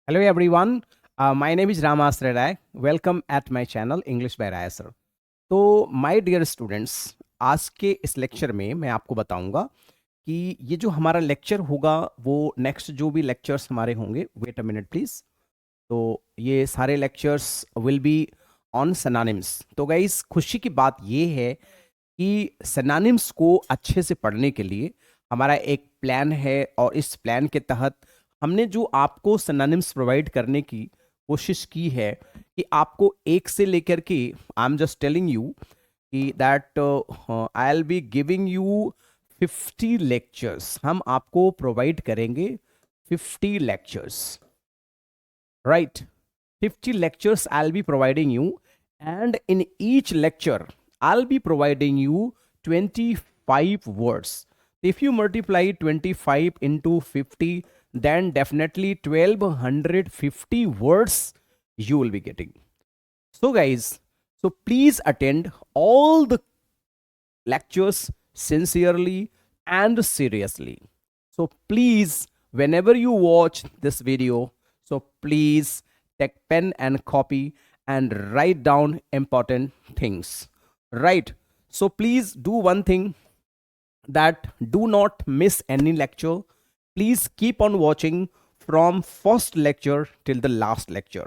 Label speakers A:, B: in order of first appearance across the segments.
A: Hello everyone, my name is Ramas Reddy. Welcome at my channel English by Raya sir. तो my dear students, आज के इस lecture में मैं आपको बताऊंगा कि ये जो हमारा लेक्चर होगा वो नेक्स्ट जो भी लेक्चर्स हमारे होंगे, वेट अ मिनट प्लीज। तो ये सारे lectures will be on synonyms. तो गाइस, खुशी की बात ये है कि सिनोनिम्स को अच्छे से पढ़ने के लिए हमारा एक प्लान है, और इस प्लान के तहत हमने जो आपको सिनोनिम्स प्रोवाइड करने की कोशिश की है कि आपको एक से लेकर के, I am just telling you कि that I will be giving you 50 lectures. हम आपको प्रोवाइड करेंगे 50 lectures, right? 50 lectures I'll be providing you, and in each lecture I'll be providing you 25 words. If you multiply 25 into 50, then definitely 1250 words you will be getting. So guys, so please attend all the lectures sincerely and seriously. So please, whenever you watch this video, so please take pen and copy and write down important things, right? So please do one thing, that do not miss any lecture. Please keep on watching from first lecture till the last lecture.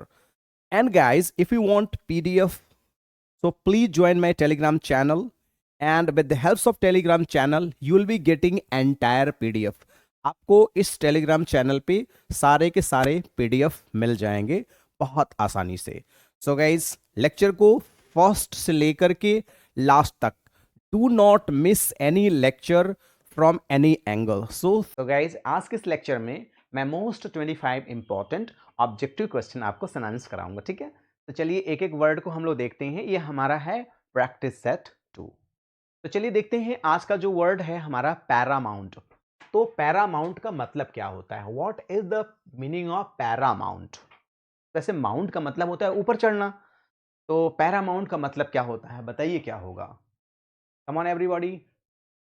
A: And guys, if you want PDF, so please join my Telegram channel, and with the helps of Telegram channel you will be getting entire PDF. आपको इस Telegram channel पे सारे के सारे PDF मिल जाएंगे बहुत आसानी से। सो गाइज, लेक्चर को फर्स्ट से लेकर के लास्ट तक do not miss any lecture from any angle. So guys, आज के इस लेक्चर में मैं मोस्ट 25 इंपॉर्टेंट ऑब्जेक्टिव क्वेश्चन आपको सिनोनिम्स कराऊंगा, ठीक है? तो चलिए एक एक वर्ड को हम लोग देखते हैं। ये हमारा है प्रैक्टिस सेट 2। तो चलिए देखते हैं आज का जो वर्ड है हमारा पैरामाउंट। तो पैरामाउंट का मतलब क्या होता है? What is the meaning of Paramount? वैसे माउंट का मतलब होता है ऊपर चढ़ना, तो पैरामाउंट का मतलब क्या होता है? बताइए क्या होगा? कम ऑन एवरीबॉडी।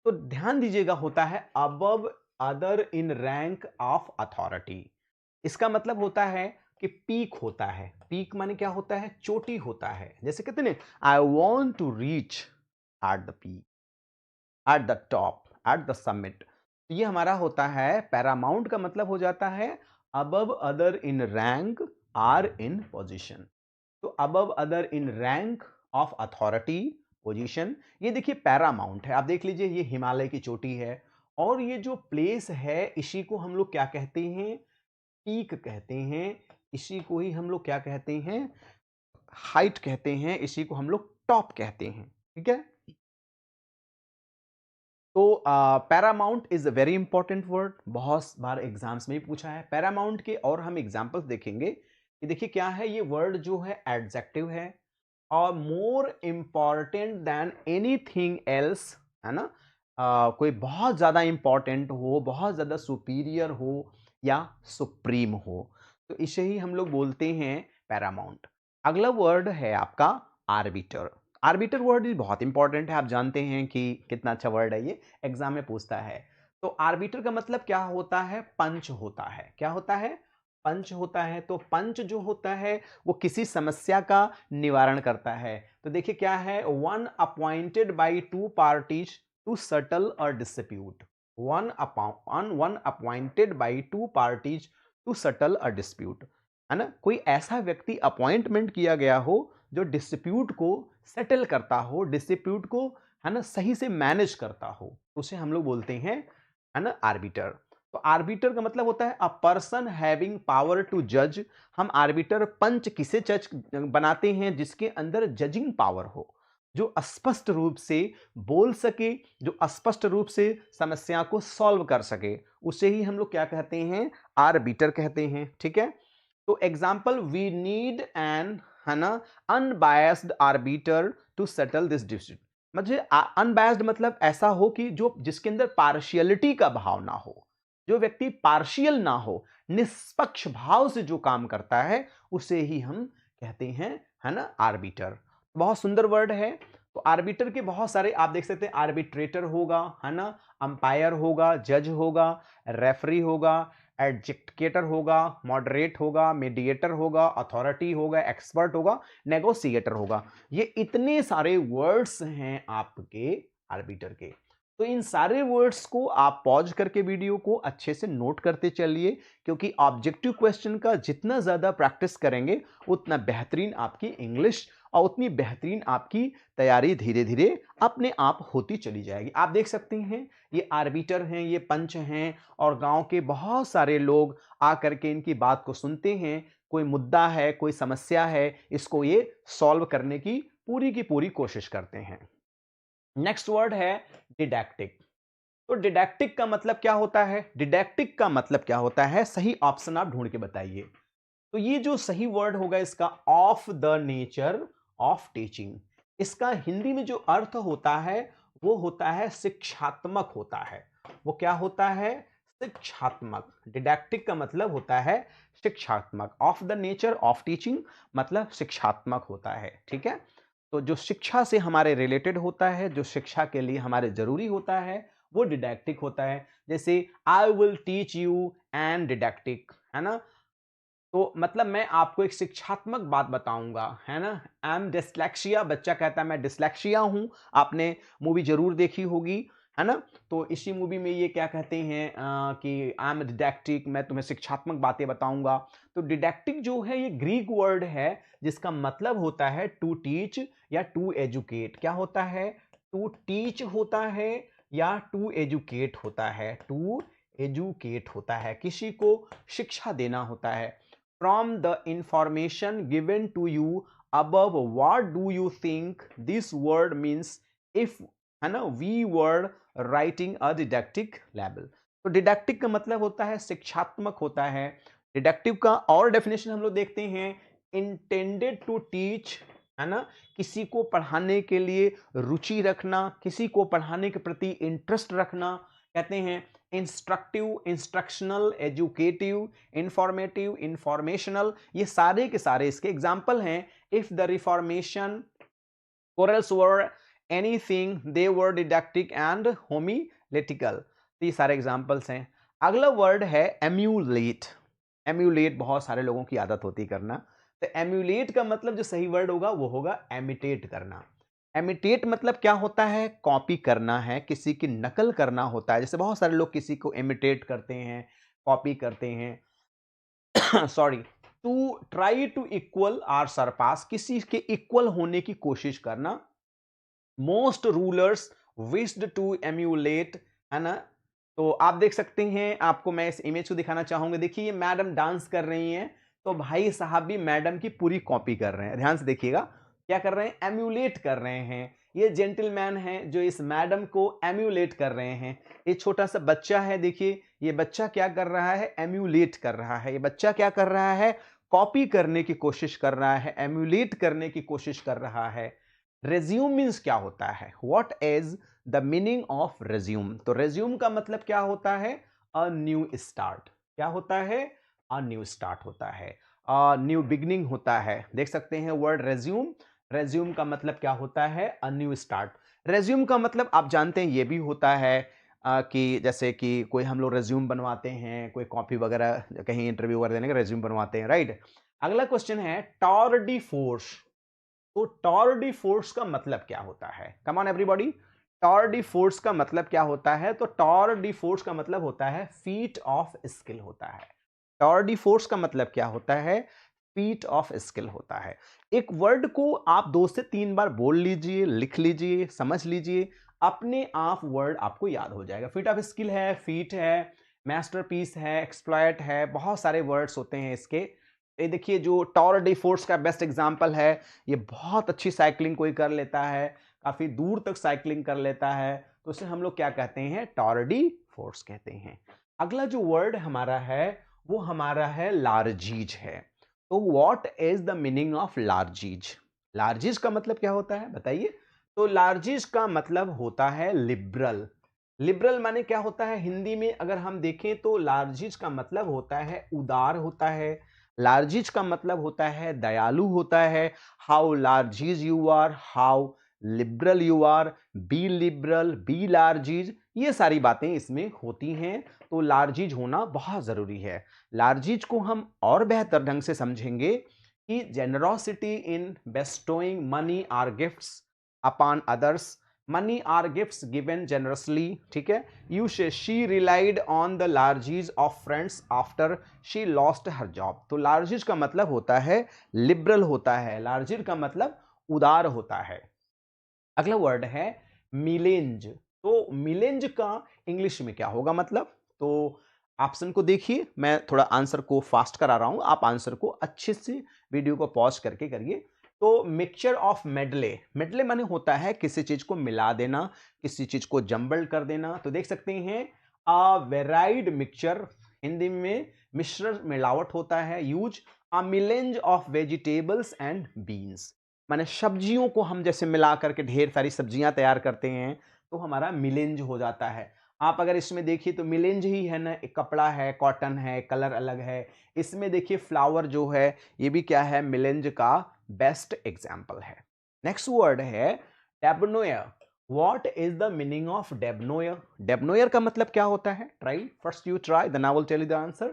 A: तो ध्यान दीजिएगा, होता है above other in rank of authority. इसका मतलब होता है कि पीक होता है। पीक माने क्या होता है? चोटी होता है। जैसे कहते हैं I want to reach at the peak, at the top, at the summit. ये हमारा होता है पैरामाउंट का मतलब हो जाता है above other in rank or in position. तो above other in rank of authority, position. ये देखिए पैरामाउंट है, आप देख लीजिए ये हिमालय की चोटी है, और ये जो प्लेस है इसी को हम लोग क्या कहते हैं? पीक कहते हैं। इसी को ही हम लोग क्या कहते हैं? हाइट कहते हैं। इसी को हम लोग टॉप कहते हैं, ठीक है? तो Paramount is a very important word, बहुत बार एग्जाम्स में भी पूछा है। पैरामाउंट के और हम एग्जांपल्स देखेंगे कि देखिए क्या है। ये वर्ड जो है एडजेक्टिव है, और more important than anything else, है ना? कोई बहुत ज्यादा इंपॉर्टेंट हो, बहुत ज्यादा सुपीरियर हो या सुप्रीम हो, तो इसे ही हम लोग बोलते हैं पैरामाउंट। अगला वर्ड है आपका आर्बिटर। आर्बिटर वर्ड भी बहुत इंपॉर्टेंट है, आप जानते हैं कि कितना अच्छा वर्ड है, ये एग्जाम में पूछता है। तो आर्बिटर का मतलब क्या होता है? पंच होता है। क्या होता है? पंच होता है। तो पंच जो होता है वो किसी समस्या का निवारण करता है। तो देखिए क्या है, one appointed by two parties to settle a dispute. One appointed by two parties to settle a dispute, है ना? कोई ऐसा व्यक्ति अपॉइंटमेंट किया गया हो जो डिस्प्यूट को सेटल करता हो, डिस्प्यूट को, है ना, सही से मैनेज करता हो, उसे हम लोग बोलते हैं, है ना, आर्बिटर। तो आर्बिटर का मतलब होता है a person having power to जज। हम आर्बिटर पंच किसे जज बनाते हैं? जिसके अंदर जजिंग पावर हो, जो स्पष्ट रूप से बोल सके, जो स्पष्ट रूप से समस्या को सॉल्व कर सके, उसे ही हम लोग क्या कहते हैं? आर्बिटर कहते हैं, ठीक है? तो एग्जाम्पल, वी नीड एन, है ना, unbiased arbiter to settle this dispute. मतलब अनबायस्ड मतलब ऐसा हो कि जो जिसके अंदर पार्शियलिटी का भाव ना हो, जो व्यक्ति पार्शियल ना हो, निष्पक्ष भाव से जो काम करता है, उसे ही हम कहते हैं, है ना, आर्बिटर। बहुत सुंदर वर्ड है। तो आर्बिटर के बहुत सारे आप देख सकते हैं, आर्बिट्रेटर होगा, है ना, अंपायर होगा, जज होगा, रेफरी होगा, एडजुकेटर होगा, मॉडरेट होगा, मीडिएटर होगा, अथॉरिटी होगा, एक्सपर्ट होगा, नेगोशिएटर होगा। ये इतने सारे वर्ड्स हैं आपके आर्बिटर के। तो इन सारे वर्ड्स को आप पॉज करके वीडियो को अच्छे से नोट करते चलिए, क्योंकि ऑब्जेक्टिव क्वेश्चन का जितना ज्यादा प्रैक्टिस करेंगे उतना बेहतरीन आपकी इंग्लिश और उतनी बेहतरीन आपकी तैयारी धीरे धीरे अपने आप होती चली जाएगी। आप देख सकते हैं ये आर्बिटर हैं, ये पंच हैं, और गांव के बहुत सारे लोग आकर के इनकी बात को सुनते हैं। कोई मुद्दा है, कोई समस्या है, इसको ये सॉल्व करने की पूरी कोशिश करते हैं। नेक्स्ट वर्ड है डिडैक्टिक। तो डिडैक्टिक का मतलब क्या होता है? डिडैक्टिक का मतलब क्या होता है? सही ऑप्शन आप ढूंढ के बताइए। तो ये जो सही वर्ड होगा इसका, of the nature of teaching. इसका हिंदी में जो अर्थ होता है वो होता है शिक्षात्मक होता है। वो क्या होता है? शिक्षात्मक। डिडैक्टिक का मतलब होता है शिक्षात्मक। Of the nature of teaching मतलब शिक्षात्मक होता है। ठीक है, तो जो शिक्षा से हमारे रिलेटेड होता है, जो शिक्षा के लिए हमारे जरूरी होता है, वो डिडैक्टिक होता है। जैसे I will teach you and didactic, है ना। तो मतलब मैं आपको एक शिक्षात्मक बात बताऊंगा, है ना। आई एम डिस्लेक्सिया, बच्चा कहता है मैं डिस्लेक्सिया हूं। आपने मूवी जरूर देखी होगी, है ना। तो इसी मूवी में ये क्या कहते हैं कि आई एम डिडैक्टिक, मैं तुम्हें शिक्षात्मक बातें बताऊंगा। तो डिडैक्टिक जो है ये ग्रीक वर्ड है जिसका मतलब होता है टू टीच या टू एजुकेट। क्या होता है? टू टीच होता है या टू एजुकेट होता है। टू एजुकेट होता है, किसी को शिक्षा देना होता है। From the information given to you above, what do you think this word means if, है ना, we were writing a didactic label? तो डिडैक्टिक का मतलब होता है शिक्षात्मक होता है। डिडक्टिव का और डेफिनेशन हम लोग देखते हैं, इंटेंडेड टू टीच, है ना, किसी को पढ़ाने के लिए रुचि रखना, किसी को पढ़ाने के प्रति इंटरेस्ट रखना। कहते हैं instructive, instructional, educative, informative, informational, ये सारे के सारे इसके एग्जाम्पल हैं। If the reformation chorales were anything they were didactic and homiletical. तो ये सारे एग्जाम्पल्स हैं। अगला वर्ड है एम्यूलेट। एम्यूलेट बहुत सारे लोगों की आदत होती करना। तो एम्यूलेट का मतलब जो सही वर्ड होगा वो होगा एमिटेट करना। एमिटेट मतलब क्या होता है? कॉपी करना है, किसी की नकल करना होता है। जैसे बहुत सारे लोग किसी को इमिटेट करते हैं, कॉपी करते हैं sorry, to try to equal or surpass, किसी के इक्वल होने की कोशिश करना। Most rulers wished to emulate, है ना। तो आप देख सकते हैं, आपको मैं इस इमेज को दिखाना चाहूंगा। देखिए ये मैडम डांस कर रही हैं, तो भाई साहब भी मैडम की पूरी कॉपी कर रहे हैं। ध्यान से देखिएगा, क्या कर रहे हैं? एम्यूलेट कर रहे हैं। ये जेंटलमैन हैं जो इस मैडम को एम्यूलेट कर रहे हैं। ये छोटा सा बच्चा है, देखिए ये बच्चा क्या कर रहा है? एम्यूलेट कर रहा है। ये बच्चा क्या कर रहा है? कॉपी करने की कोशिश कर रहा है, एम्यूलेट करने की कोशिश कर रहा है। रेज्यूम मीन्स क्या होता है? What is the meaning of resume? तो रेज्यूम का मतलब क्या होता है? A new start. क्या होता है? अ न्यू स्टार्ट होता है, अ न्यू बिगनिंग होता है। देख सकते हैं वर्ड रेज्यूम। रेज्यूम का मतलब क्या होता है? A new start. रेज्यूम का मतलब आप जानते हैं ये भी होता है कि जैसे कि कोई हम लोग रेज्यूम बनवाते हैं, कोई कॉपी वगैरह कहीं इंटरव्यू वगैरह देने का रेज्यूम बनवाते हैं, राइट। अगला क्वेश्चन है टॉर डी फोर्स। तो टॉर डी फोर्स का मतलब क्या होता है? Come on everybody, tour de force का मतलब क्या होता है? तो टॉर डी फोर्स का मतलब होता है फीट ऑफ स्किल होता है। टॉर डी फोर्स का मतलब क्या होता है? फीट ऑफ स्किल होता है। एक वर्ड को आप 2 से 3 बार बोल लीजिए, लिख लीजिए, समझ लीजिए, अपने आप वर्ड आपको याद हो जाएगा। फीट ऑफ स्किल है, फीट है, मास्टरपीस है, एक्सप्लॉयट है, बहुत सारे वर्ड्स होते हैं इसके। ये देखिए जो टॉर डी फोर्स का बेस्ट एग्जांपल है, ये बहुत अच्छी साइकिलिंग कोई कर लेता है, काफी दूर तक साइकिलिंग कर लेता है, तो उसे हम लोग क्या कहते हैं? टॉर डी फोर्स कहते हैं। अगला जो वर्ड हमारा है वो हमारा है लार्जीज है। तो what is the meaning of largesse? Largesse का मतलब क्या होता है बताइए? तो लार्जीज का मतलब होता है लिबरल। लिबरल माने क्या होता है हिंदी में अगर हम देखें तो? लार्जीज का मतलब होता है उदार होता है। लार्जीज का मतलब होता है दयालु होता है। How largesse you are, how liberal you are, be liberal, be largesse, ये सारी बातें इसमें होती हैं। तो लार्जिज होना बहुत ज़रूरी है। लार्जिज को हम और बेहतर ढंग से समझेंगे कि generosity in bestowing money or gifts upon others, money or gifts given generously, ठीक है। You say she relied on the largesse of friends after she lost her job. तो लार्जिज का मतलब होता है लिबरल होता है, लार्जिज का मतलब उदार होता है। अगला वर्ड है मिलेंज। तो मिलेंज का इंग्लिश में क्या होगा मतलब? तो ऑप्शन को देखिए, मैं थोड़ा आंसर को फास्ट करा रहा हूं, आप आंसर को अच्छे से वीडियो को पॉज करके करिए। तो मिक्सचर ऑफ मेडले, मेडले माने होता है किसी चीज को मिला देना, किसी चीज को जंबल कर देना। तो देख सकते हैं अ वेराइड मिक्सचर, हिंदी में मिश्रण मिलावट होता है। Use a melange of vegetables and beans, माने सब्जियों को हम जैसे मिला करके ढेर सारी सब्जियां तैयार करते हैं तो हमारा मिलेंज हो जाता है। आप अगर इसमें देखिए तो मिलेंज ही है ना, एक कपड़ा है, कॉटन है, कलर अलग है। इसमें देखिए फ्लावर जो है ये भी क्या है, मिलेंज का बेस्ट एग्जाम्पल है। नेक्स्ट वर्ड है debonair. What is the meaning of debonair? Debonair का मतलब क्या होता है? Try first, you try then I will tell you the answer.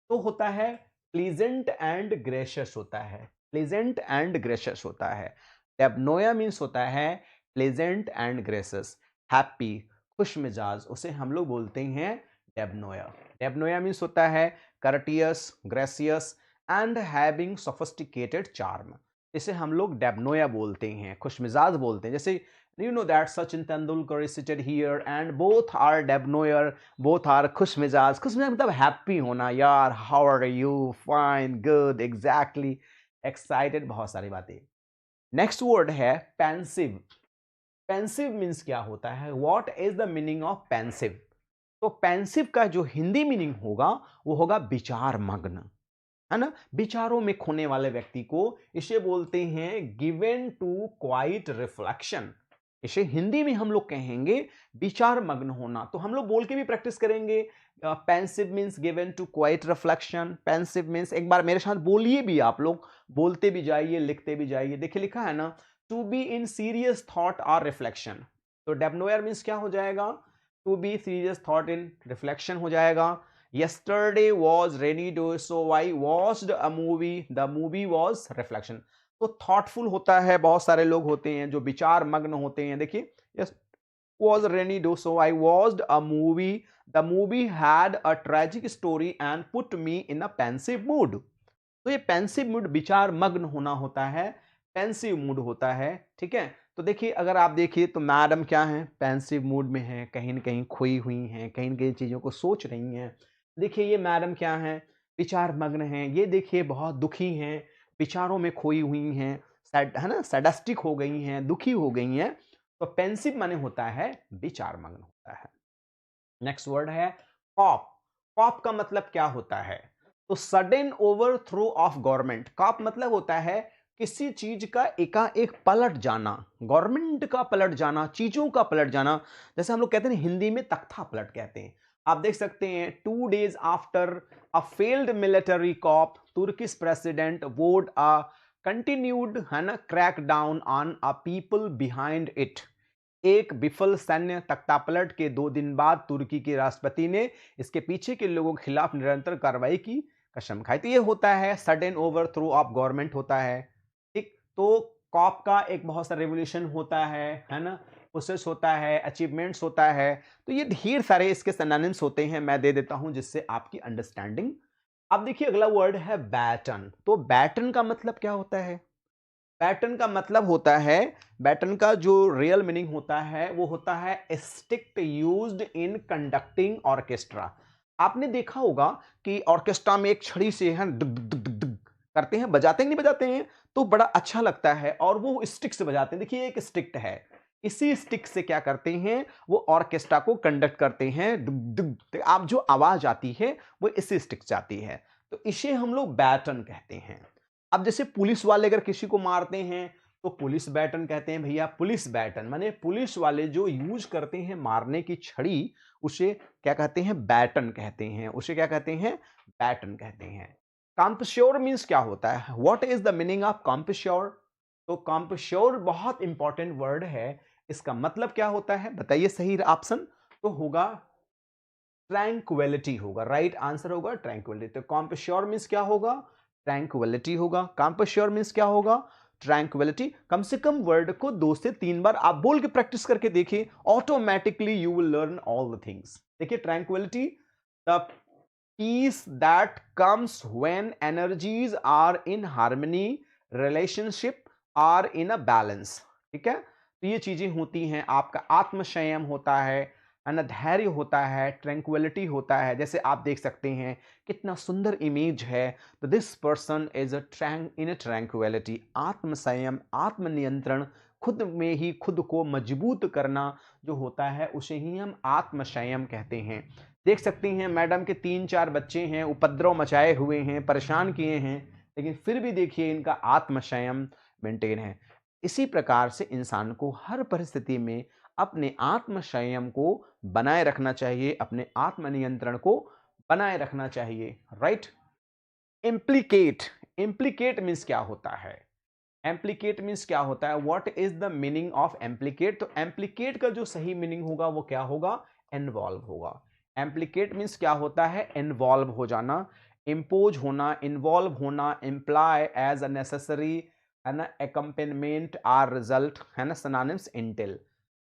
A: तो होता है प्लीजेंट एंड ग्रेशियस होता है, प्लीजेंट एंड ग्रेशियस होता है। डेबनोया मीन्स होता है प्लीजेंट एंड ग्रेशियस, हैप्पी, खुश मिजाज, उसे हम लोग बोलते हैं डेबनोया। डेबनोया मीन्स होता है courteous, gracious and having sophisticated charm. इसे हम लोग डेबनोया बोलते हैं, खुश मिजाज बोलते हैं। जैसे you know that Sachin Tendulkar is seated here and both are debonair, both are खुश मिजाज। खुश मिजाज मतलब हैप्पी होना, यार how are you, fine, good, exactly, excited, बहुत सारी बातें। नेक्स्ट वर्ड है पेंसिव। पेंसिव मीन्स क्या होता है? What is the meaning of pensive? तो पेंसिव का जो हिंदी मीनिंग होगा वो होगा विचार मग्न, है ना, विचारों में खोने वाले व्यक्ति को इसे बोलते हैं गिवन टू क्वाइट रिफ्लेक्शन। इसे हिंदी में हम लोग कहेंगे विचार मग्न होना। तो हम लोग बोल के भी प्रैक्टिस करेंगे। Pensive means given to quiet reflection. Pensive means, एक बार मेरे साथ बोलिए भी, आप लोग बोलते भी जाइए, लिखते भी जाइए। देखिए लिखा है ना, to be in serious thought और रिफ्लेक्शन। तो डेबनोयर मीन्स क्या हो जाएगा? To be serious thought in reflection हो जाएगा। Yesterday was rainy day, so I watched a movie. The movie was reflection. तो थॉटफुल होता है, बहुत सारे लोग होते हैं जो विचार मग्न होते हैं। देखिए, yes was rainy day, so I watched a movie. The movie had a tragic story and put me in a pensive mood. तो ये पेंसिव मूड विचार मग्न होना होता है, पेंसिव मूड होता है, ठीक है। तो देखिए अगर आप देखिए तो मैडम क्या है, पेंसिव मूड में है, कहीं ना कहीं खोई हुई हैं, कहीं ना कहीं चीजों को सोच रही हैं। देखिए ये मैडम क्या है, विचार मग्न हैं। ये देखिए बहुत दुखी हैं, विचारों में खोई हुई हैं, सैड है ना, सैडिस्टिक हो गई हैं, दुखी हो गई हैं। तो पेंसिव माने होता है विचार मग्न होता है। नेक्स्ट वर्ड है कॉप। कॉप का मतलब क्या होता है? तो sudden overthrow of government. Coup मतलब होता है किसी चीज का एकाएक पलट जाना, गवर्नमेंट का पलट जाना, चीजों का पलट जाना। जैसे हम लोग कहते हैं हिंदी में तख्ता पलट कहते हैं। आप देख सकते हैं 2 days after a failed military coup, Turkish president vowed a continued, है ना, crack down on a people behind it. एक विफल सैन्य तख्तापलट के 2 दिन बाद तुर्की के राष्ट्रपति ने इसके पीछे के लोगों के खिलाफ निरंतर कार्रवाई की कसम खाई। तो ये होता है सडन ओवरथ्रो ऑफ गवर्नमेंट होता है, ठीक। तो कॉप का एक बहुत सा रेवोल्यूशन होता है ना, प्रोसेस होता है, अचीवमेंट्स होता है। तो ये ढेर सारे इसके सिनोनिम्स होते हैं, मैं दे देता हूं जिससे आपकी अंडरस्टैंडिंग। अब देखिए अगला वर्ड है बैटन। तो बैटन का मतलब क्या होता है? बैटन का मतलब होता है, बैटन का जो रियल मीनिंग होता है वो होता है stick used in conducting orchestra. आपने देखा होगा कि ऑर्केस्ट्रा में एक छड़ी से है दुग दुग दुग दुग दुग करते हैं, बजाते हैं, नहीं बजाते हैं, तो बड़ा अच्छा लगता है। और वो स्टिक से बजाते हैं। देखिए एक स्टिक है, इसी स्टिक से क्या करते हैं, वो ऑर्केस्ट्रा को कंडक्ट करते हैं, दुग दुग। तो आप जो आवाज आती है वो इसी स्टिक से आती है। तो इसे हम लोग बैटन कहते हैं। अब जैसे पुलिस वाले अगर किसी को मारते हैं तो पुलिस बैटन कहते हैं भैया, पुलिस बैटन माने पुलिस वाले जो यूज करते हैं मारने की छड़ी, उसे क्या कहते हैं? बैटन कहते हैं। उसे क्या कहते हैं? बैटन कहते हैं। कॉम्पश्योर मींस क्या होता है? What is the meaning of composure? तो कॉम्पश्योर बहुत इंपॉर्टेंट वर्ड है। इसका मतलब क्या होता है बताइए सही ऑप्शन।
B: तो होगा ट्रैंक्विलिटी होगा, राइट आंसर होगा ट्रैंक्विलिटी। तो कॉम्पेश्योर मीन्स क्या होगा, ट्रैंक्विलिटी होगा। कॉम्पेश्योर मीन्स क्या होगा, ट्रैंक्विलिटी। कम से कम वर्ड को 2 से 3 बार आप बोल के प्रैक्टिस करके देखिए, automatically you will learn all the things. देखिए tranquillity, the peace that comes when energies are in harmony, relationship are in a balance. ठीक है, तो ये चीजें होती हैं। आपका आत्मसंयम होता है ना, धैर्य होता है, ट्रैंक्विलिटी होता है। जैसे आप देख सकते हैं कितना सुंदर इमेज है, तो this person is a in a tranquillity. आत्मसंयम, आत्मनियंत्रण, खुद में ही खुद को मजबूत करना जो होता है उसे ही हम आत्मसंयम कहते हैं। देख सकती हैं मैडम के 3-4 बच्चे हैं, उपद्रव मचाए हुए हैं, परेशान किए हैं, लेकिन फिर भी देखिए इनका आत्मसंयम मेंटेन है। इसी प्रकार से इंसान को हर परिस्थिति में अपने आत्मसंयम को बनाए रखना चाहिए, अपने आत्मनियंत्रण को बनाए रखना चाहिए, राइट। इम्प्लीकेट, इम्प्लीकेट मीन्स क्या होता है, एम्प्लीकेट मीन्स क्या होता है, what is the meaning of implicate. तो एम्प्लीकेट का जो सही मीनिंग होगा वो क्या होगा, इन्वॉल्व होगा। एम्प्लीकेट मीन्स क्या होता है, इन्वॉल्व हो जाना, इंपोज होना, इन्वॉल्व होना, इम्प्लाई एज अ नेसेसरी, है ना, एकम्पेनमेंट आर रिजल्ट, है ना, सिनोनिम्स इंटेल।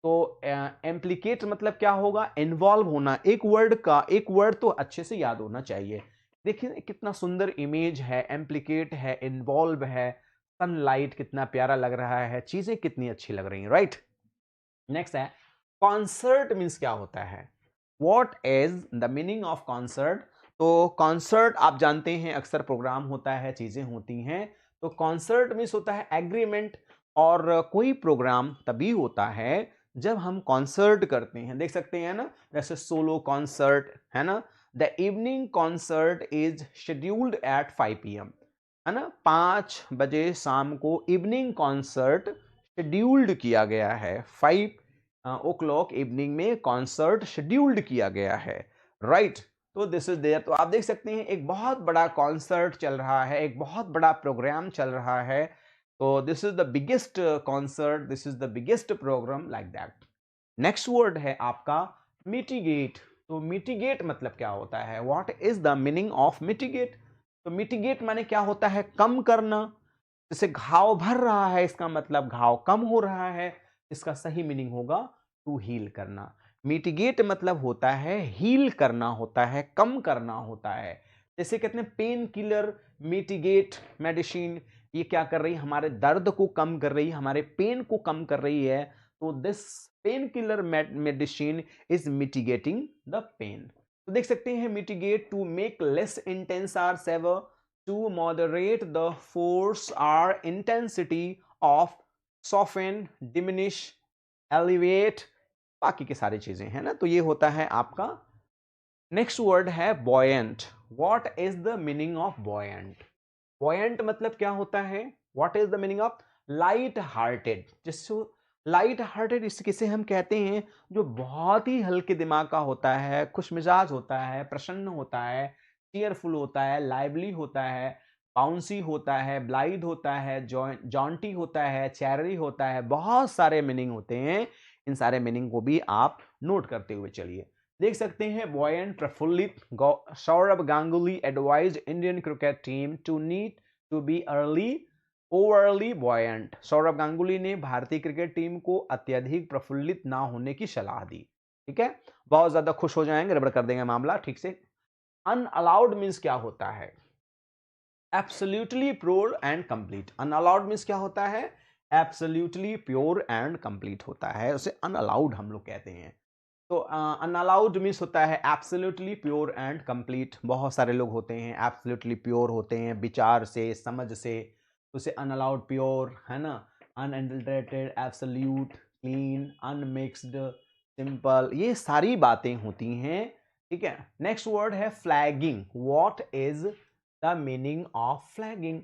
B: तो एम्प्लीकेट मतलब क्या होगा, इन्वॉल्व होना। एक वर्ड तो अच्छे से याद होना चाहिए। देखिए कितना सुंदर इमेज है, एम्प्लीकेट है, इन्वॉल्व है, सनलाइट कितना प्यारा लग रहा है, चीजें कितनी अच्छी लग रही हैं, राइट। नेक्स्ट है कॉन्सर्ट मीन्स क्या होता है, what is the meaning of concert. तो कॉन्सर्ट आप जानते हैं अक्सर प्रोग्राम होता है, चीजें होती हैं। तो कॉन्सर्ट मीन्स होता है एग्रीमेंट, और कोई प्रोग्राम तभी होता है जब हम कॉन्सर्ट करते हैं। देख सकते हैं ना, जैसे सोलो कॉन्सर्ट, है ना, the evening concert is scheduled at 5 PM, है ना, 5 बजे शाम को इवनिंग कॉन्सर्ट शेड्यूल्ड किया गया है, 5 o'clock इवनिंग में कॉन्सर्ट शेड्यूल्ड किया गया है, राइट। तो दिस इज देयर। तो आप देख सकते हैं एक बहुत बड़ा कॉन्सर्ट चल रहा है, एक बहुत बड़ा प्रोग्राम चल रहा है। तो this is the biggest concert, this is the biggest program, like that. Next word है आपका मिटिगेट। तो मिटिगेट मतलब क्या होता है, what is the meaning of mitigate. तो मिटिगेट माने क्या होता है, कम करना। जैसे घाव भर रहा है, इसका मतलब घाव कम हो रहा है, इसका सही मीनिंग होगा टू हील करना। मिटिगेट मतलब होता है हील करना, होता है कम करना होता है। जैसे कहते हैं पेन किलर, मिटिगेट मेडिसिन, ये क्या कर रही है, हमारे दर्द को कम कर रही है, हमारे पेन को कम कर रही है। तो this pain killer medicine is mitigating the pain. तो देख सकते हैं mitigate, to make less intense or severe, to moderate the force or intensity of, soften, diminish, elevate, बाकी के सारी चीजें हैं ना। तो ये होता है आपका। नेक्स्ट वर्ड है buoyant। What is the meaning of buoyant। buoyant मतलब क्या होता है, what is the meaning of light hearted. जिसको लाइट हार्टेड इस किसे हम कहते हैं, जो बहुत ही हल्के दिमाग का होता है, खुश मिजाज होता है, प्रसन्न होता है, चीयरफुल होता है, लाइवली होता है, बाउंसी होता है, ब्लाइड होता है, जॉन्टी होता है, चैररी होता है। बहुत सारे मीनिंग होते हैं, इन सारे मीनिंग को भी आप नोट करते हुए चलिए। देख सकते हैं बॉयंट, प्रफुल्लित। Sourav Ganguly advised Indian cricket team to need to be overly buoyant. Sourav Ganguly ने भारतीय क्रिकेट टीम को अत्यधिक प्रफुल्लित ना होने की सलाह दी। ठीक है, बहुत ज्यादा खुश हो जाएंगे, गड़बड़ कर देंगे मामला, ठीक से। अनअलाउड मीन्स क्या होता है, absolutely pure and complete. Unalloyed means क्या होता है, एब्सोल्युटली प्योर एंड कंप्लीट होता है, उसे अनअलाउड हम लोग कहते हैं। तो अनअलाउड मीन्स होता है एब्सोल्युटली प्योर एंड कंप्लीट। बहुत सारे लोग होते हैं एब्सोल्युटली प्योर होते हैं विचार से, समझ से, तो उसे अनअलाउड प्योर, है ना, unadulterated, absolute, clean, unmixed, simple, ये सारी बातें होती हैं। ठीक है, नेक्स्ट वर्ड है flagging. What is the meaning of flagging.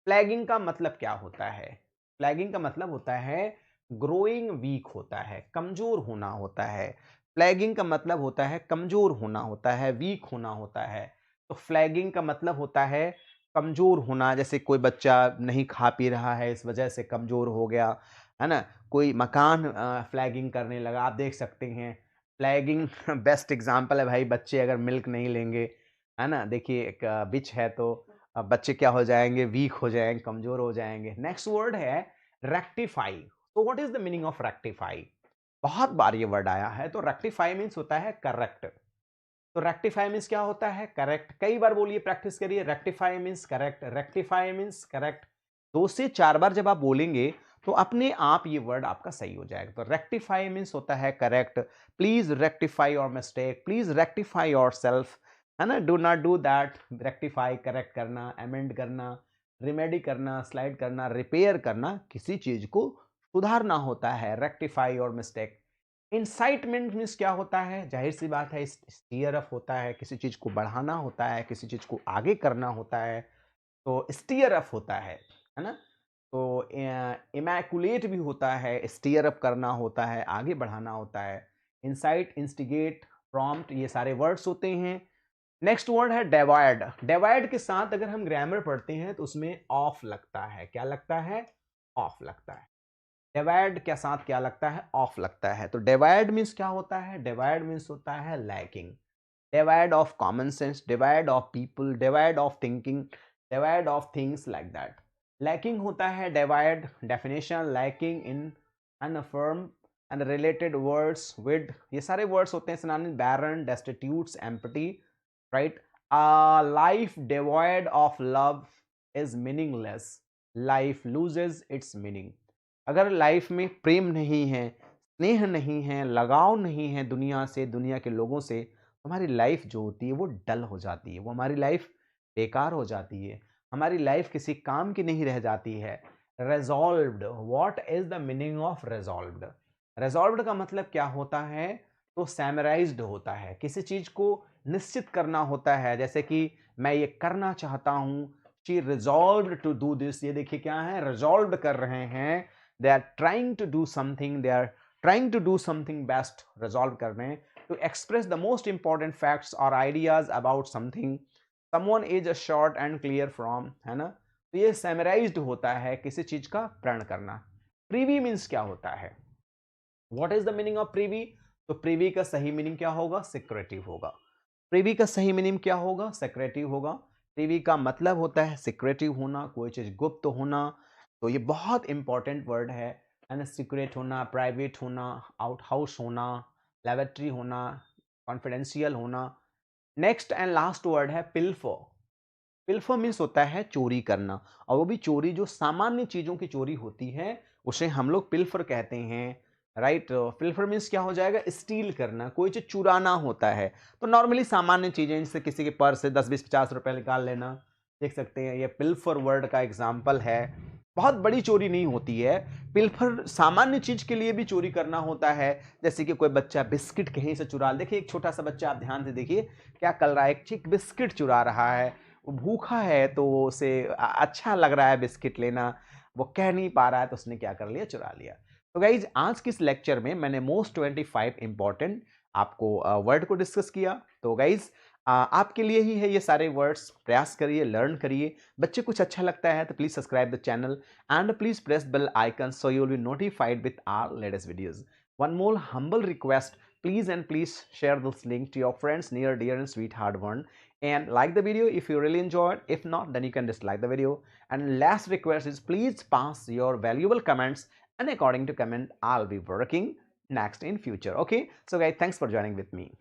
B: Flagging का मतलब क्या होता है, फ्लैगिंग का मतलब होता है ग्रोइंग वीक होता है, कमजोर होना होता है। फ्लैगिंग का मतलब होता है कमजोर होना होता है, वीक होना होता है। तो फ्लैगिंग का मतलब होता है कमजोर होना। जैसे कोई बच्चा नहीं खा पी रहा है, इस वजह से कमजोर हो गया, है ना। कोई मकान फ्लैगिंग करने लगा, आप देख सकते हैं फ्लैगिंग बेस्ट एग्जांपल है भाई, बच्चे अगर मिल्क नहीं लेंगे, है ना, देखिए एक बिच है तो बच्चे क्या हो जाएंगे, वीक हो जाएंगे, कमजोर हो जाएंगे। नेक्स्ट वर्ड है रेक्टिफाई। तो what is the meaning of rectify? बहुत बार ये वर्ड आया है। तो रेक्टिफाई मीन्स होता है करेक्ट। तो रेक्टिफाई मीन्स क्या होता है? करेक्ट। कई बार बोलिए, प्रैक्टिस करिए, rectify means correct, rectify means correct. 2 से 4 बार जब आप बोलेंगे तो अपने आप ये वर्ड आपका सही हो जाएगा। तो रेक्टिफाई मीन्स होता है correct. Please rectify your mistake, please rectify your self, है ना। Do not do that. Rectify correct करना, अमेंड करना, रिमेडी करना, स्लाइड करना, रिपेयर करना, किसी चीज को सुधारना होता है, rectify your mistake. Incitement means क्या होता है? जाहिर सी बात है, स्टीयर अप होता है, किसी चीज को बढ़ाना होता है, किसी चीज को आगे करना होता है, तो स्टीयर अप होता है ना। तो इमैकुलेट भी होता है, स्टीयर अप करना होता है, आगे बढ़ाना होता है। इंसाइट, इंस्टिगेट, प्रॉम्प्ट, ये सारे वर्ड्स होते हैं। नेक्स्ट वर्ड है डिवाइड। डिवाइड के साथ अगर हम ग्रामर पढ़ते हैं तो उसमें ऑफ लगता है। क्या लगता है? ऑफ लगता है। डिवाइड के साथ क्या लगता है? ऑफ लगता है। तो डिवाइड मीन्स क्या होता है? डिवाइड मीन्स होता है lacking, devoid of common sense, devoid of people, devoid of thinking, devoid of things like that. Lacking होता है डिवाइड। डेफिनेशन, लैकिंग इन अनअफर्म एंड रिलेटेड वर्ड्स विद, ये सारे वर्ड्स होते हैं synonym, barren, destitutes, empty, right. Life devoid of love is meaningless, life loses its meaning. अगर लाइफ में प्रेम नहीं है, स्नेह नहीं है, लगाव नहीं है दुनिया से, दुनिया के लोगों से, तो हमारी लाइफ जो होती है वो डल हो जाती है, वो हमारी लाइफ बेकार हो जाती है, हमारी लाइफ किसी काम की नहीं रह जाती है। Resolved, what is the meaning of resolved? Resolved का मतलब क्या होता है? तो सैमराइज्ड होता है, किसी चीज को निश्चित करना होता है। जैसे कि मैं ये करना चाहता हूं, she resolved to do this. ये देखिए क्या है? रिजॉल्व कर रहे हैं, they are trying to do something, they are trying to do something best, resolve कर रहे हैं, to express the most important facts or ideas about something, someone is a short and clear from, है ना। तो ये summarized होता है, किसी चीज का प्रण करना। प्रीवी मीन्स क्या होता है? What is the meaning of Privi? तो प्रीवी का सही मीनिंग क्या होगा? सिक्रेटिव होगा। प्रीवी का सही मीनिंग क्या होगा? सिक्रेटिव होगा। प्रीवी का मतलब होता है सिक्रेटिव होना, कोई चीज गुप्त होना। तो ये बहुत इंपॉर्टेंट वर्ड है ना। सीक्रेट होना, प्राइवेट होना, आउट हाउस होना, लेबोरेटरी होना, कॉन्फिडेंशियल होना। नेक्स्ट एंड लास्ट वर्ड है पिल्फर। पिल्फर मीन्स होता है चोरी करना, और वो भी चोरी जो सामान्य चीजों की चोरी होती है उसे हम लोग पिल्फर कहते हैं, राइट। पिल्फर मीन्स क्या हो जाएगा? स्टील करना, कोई चीज चुराना होता है। तो नॉर्मली सामान्य चीजें, जैसे किसी के पर्स से 10 20 50 रुपए निकाल लेना, देख सकते हैं, ये पिल्फर वर्ड का एग्जाम्पल है। बहुत बड़ी चोरी नहीं होती है। पिल्फर सामान्य चीज के लिए भी चोरी करना होता है। जैसे कि कोई बच्चा बिस्किट कहीं से चुरा, देखिए एक छोटा सा बच्चा, आप ध्यान से देखिए क्या कर रहा है, एक बिस्किट चुरा रहा है। वो भूखा है तो उसे अच्छा लग रहा है बिस्किट लेना, वो कह नहीं पा रहा है, तो उसने क्या कर लिया? चुरा लिया। तो गाइज आज के इस लेक्चर में मैंने मोस्ट 25 इंपॉर्टेंट आपको वर्ड को डिस्कस किया। तो गाइज आपके लिए ही है ये सारे वर्ड्स, प्रयास करिए, लर्न करिए। बच्चे कुछ अच्छा लगता है तो please subscribe the channel and please press bell icon so you will be notified with our latest videos. One more humble request, please share this link to your friends, near, dear and sweetheart one, and like the video if you really enjoyed. If not, then you can dislike the video. And last request is please pass your valuable comments, and according to comment I'll be working next in future. Okay, so guys, thanks for joining with me.